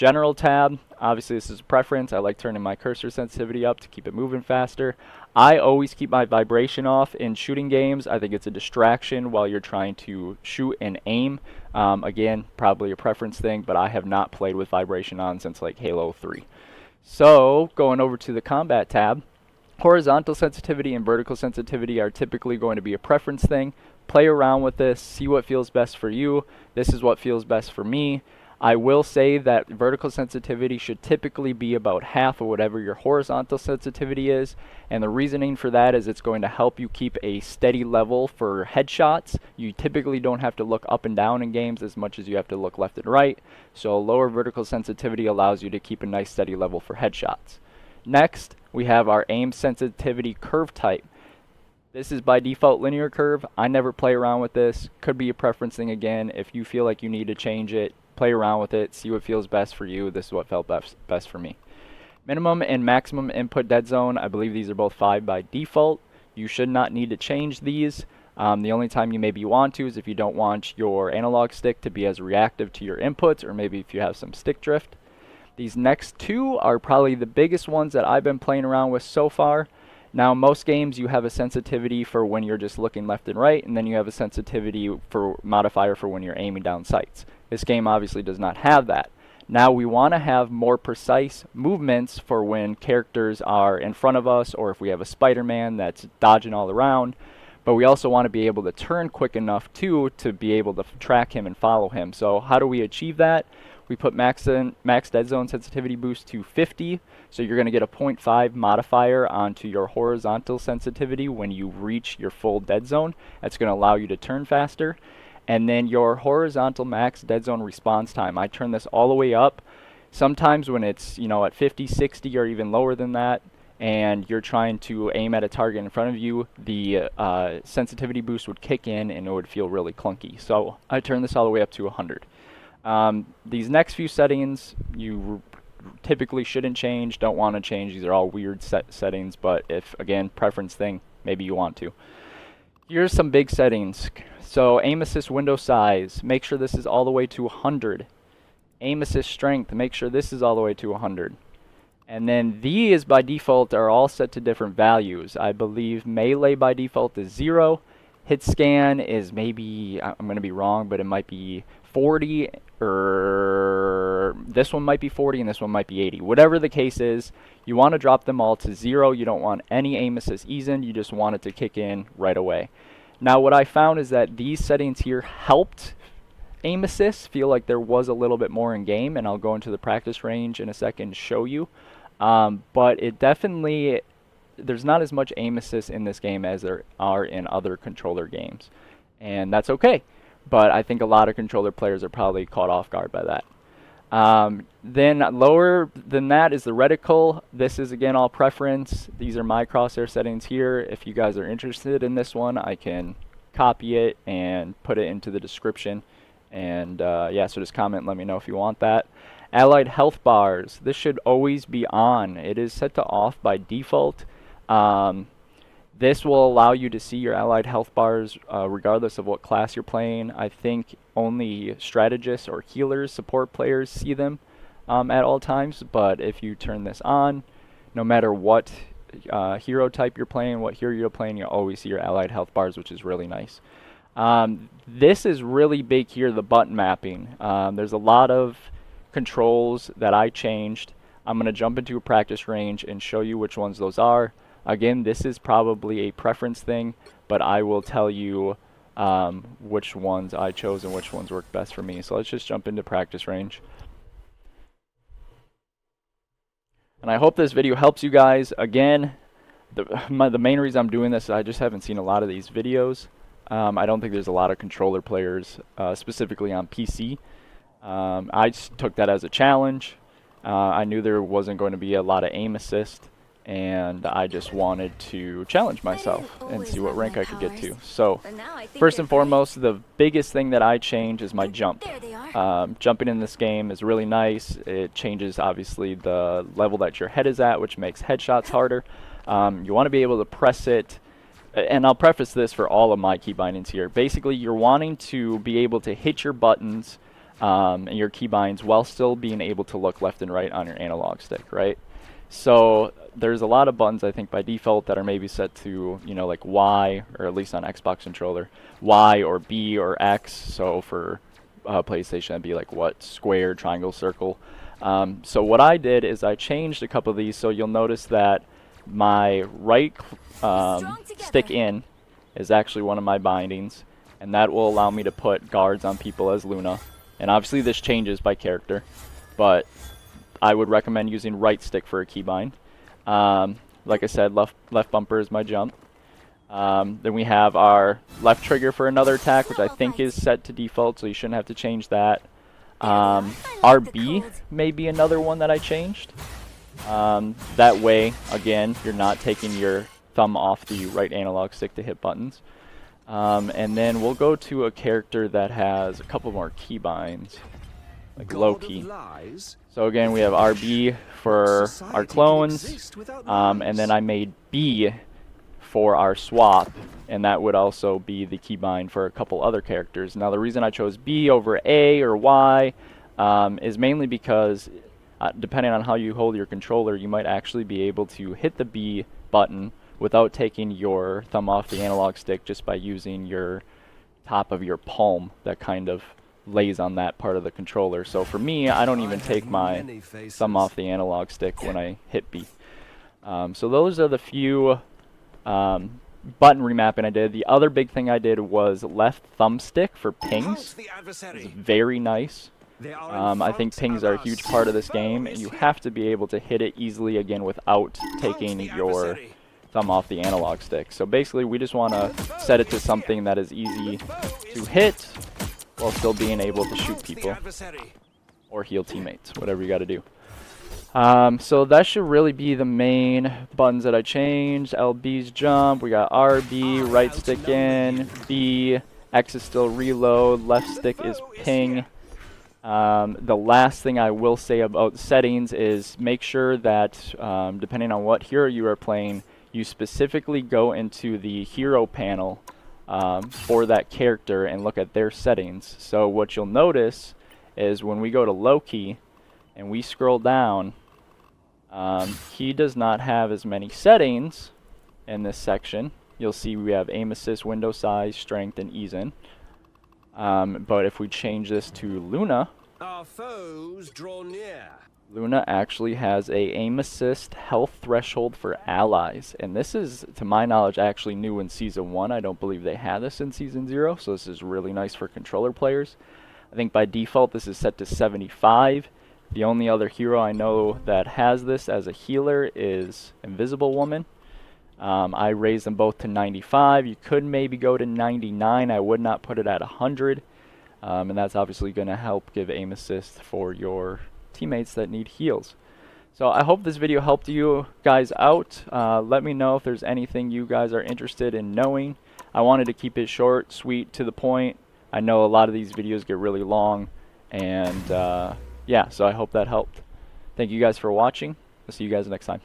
General tab, obviously this is a preference. I like turning my cursor sensitivity up to keep it moving faster. I always keep my vibration off in shooting games. I think it's a distraction while you're trying to shoot and aim. Again, probably a preference thing, but I have not played with vibration on since like Halo 3. So going over to the combat tab, horizontal sensitivity and vertical sensitivity are typically going to be a preference thing. Play around with this, see what feels best for you. This is what feels best for me. I will say that vertical sensitivity should typically be about half of whatever your horizontal sensitivity is, and the reasoning for that is it's going to help you keep a steady level for headshots. You typically don't have to look up and down in games as much as you have to look left and right, so lower vertical sensitivity allows you to keep a nice steady level for headshots. Next, we have our aim sensitivity curve type. This is by default linear curve. I never play around with this. Could be a preference thing again. If you feel like you need to change it, play around with it, see what feels best for you. This is what felt best for me. Minimum and maximum input dead zone, I believe these are both 5 by default. You should not need to change these. The only time you maybe want to is if you don't want your analog stick to be as reactive to your inputs, or maybe if you have some stick drift. These next two are probably the biggest ones that I've been playing around with so far. Now, most games you have a sensitivity for when you're just looking left and right, and then you have a sensitivity for modifier for when you're aiming down sights. This game obviously does not have that. Now we want to have more precise movements for when characters are in front of us, or if we have a Spider-Man that's dodging all around. But we also want to be able to turn quick enough too to be able to track him and follow him. So how do we achieve that? We put max dead zone sensitivity boost to 50, so you're going to get a 0.5 modifier onto your horizontal sensitivity when you reach your full dead zone. That's going to allow you to turn faster. And then your horizontal max dead zone response time, I turn this all the way up. Sometimes when it's, at 50, 60, or even lower than that, and you're trying to aim at a target in front of you, the sensitivity boost would kick in and it would feel really clunky. So I turn this all the way up to 100. These next few settings you typically shouldn't change, don't want to change. These are all weird settings, but if, again, preference thing, maybe you want to. Here's some big settings. So aim assist window size, make sure this is all the way to 100. Aim assist strength, make sure this is all the way to 100. And then these by default are all set to different values. I believe melee by default is 0. Hit scan is maybe, I'm going to be wrong, but it might be 40, or this one might be 40 and this one might be 80. Whatever the case is, you want to drop them all to 0. You don't want any aim assist ease in, you just want it to kick in right away. Now what I found is that these settings here helped aim assist feel like there was a little bit more in game, and I'll go into the practice range in a second and show you. But it definitely, there's not as much aim assist in this game as there are in other controller games, and that's okay. But I think a lot of controller players are probably caught off guard by that. Then lower than that is the reticle. This is again all preference. These are my crosshair settings here. If you guys are interested in this one, I can copy it and put it into the description. And yeah, so just comment and let me know if you want that. Allied health bars. This should always be on. It is set to off by default. This will allow you to see your allied health bars regardless of what class you're playing. I think only strategists or healers, support players, see them at all times. But if you turn this on, no matter what hero type you're playing, what hero you're playing, you'll always see your allied health bars, which is really nice. This is really big here, the button mapping. There's a lot of controls that I changed. I'm going to jump into a practice range and show you which ones those are. Again, this is probably a preference thing, but I will tell you which ones I chose and which ones work best for me. So let's just jump into practice range. And I hope this video helps you guys. Again, the main reason I'm doing this is I just haven't seen a lot of these videos. I don't think there's a lot of controller players, specifically on PC. I just took that as a challenge. I knew there wasn't going to be a lot of aim assist, and I just wanted to challenge myself and see what rank I could get to. So first and foremost, the biggest thing that I change is my jump. Jumping in this game is really nice. It changes obviously the level that your head is at, which makes headshots harder. You want to be able to press it, and I'll preface this for all of my key bindings here. Basically, you're wanting to be able to hit your buttons and your keybinds while still being able to look left and right on your analog stick, right? So there's a lot of buttons I think by default that are maybe set to, you know, like Y, or at least on Xbox controller, Y or B or X. So for PlayStation, that'd be like what? Square, triangle, circle. So what I did is I changed a couple of these. So you'll notice that my right stick in is actually one of my bindings, and that will allow me to put guards on people as Luna. And obviously this changes by character, but I would recommend using right stick for a keybind. Like I said, left bumper is my jump. Then we have our left trigger for another attack, which I think is set to default, so you shouldn't have to change that. RB may be another one that I changed. That way, again, you're not taking your thumb off the right analog stick to hit buttons. And then we'll go to a character that has a couple more keybinds, like Loki. So again, we have RB for our clones, and then I made B for our swap, and that would also be the keybind for a couple other characters. Now the reason I chose B over A or Y is mainly because depending on how you hold your controller, you might actually be able to hit the B button without taking your thumb off the analog stick, just by using your top of your palm that kind of lays on that part of the controller. So for me, I don't even take my thumb off the analog stick when I hit B. So those are the few button remapping I did. The other big thing I did was left thumbstick for pings. It's very nice. I think pings are a huge part of this game, and you have to be able to hit it easily again without taking your thumb off the analog stick. So basically we just want to set it to something that is easy to hit while still being able to shoot people or heal teammates, whatever you got to do. So that should really be the main buttons that I changed. LB's jump, we got RB, right stick in, B, X is still reload, left stick is ping. The last thing I will say about settings is make sure that depending on what hero you are playing, you specifically go into the hero panel for that character and look at their settings. So what you'll notice is when we go to Loki and we scroll down, he does not have as many settings in this section. You'll see we have aim assist, window size, strength, and ease in. But if we change this to Luna, our foes draw near. Luna actually has a aim assist health threshold for allies, and this is, to my knowledge, actually new in Season 1. I don't believe they had this in Season 0, so this is really nice for controller players. I think by default this is set to 75. The only other hero I know that has this as a healer is Invisible Woman. I raised them both to 95. You could maybe go to 99. I would not put it at 100. And that's obviously going to help give aim assist for your teammates that need heals. So I hope this video helped you guys out. Let me know if there's anything you guys are interested in knowing. I wanted to keep it short, sweet, to the point. I know a lot of these videos get really long, and yeah, so I hope that helped. Thank you guys for watching. I'll see you guys next time.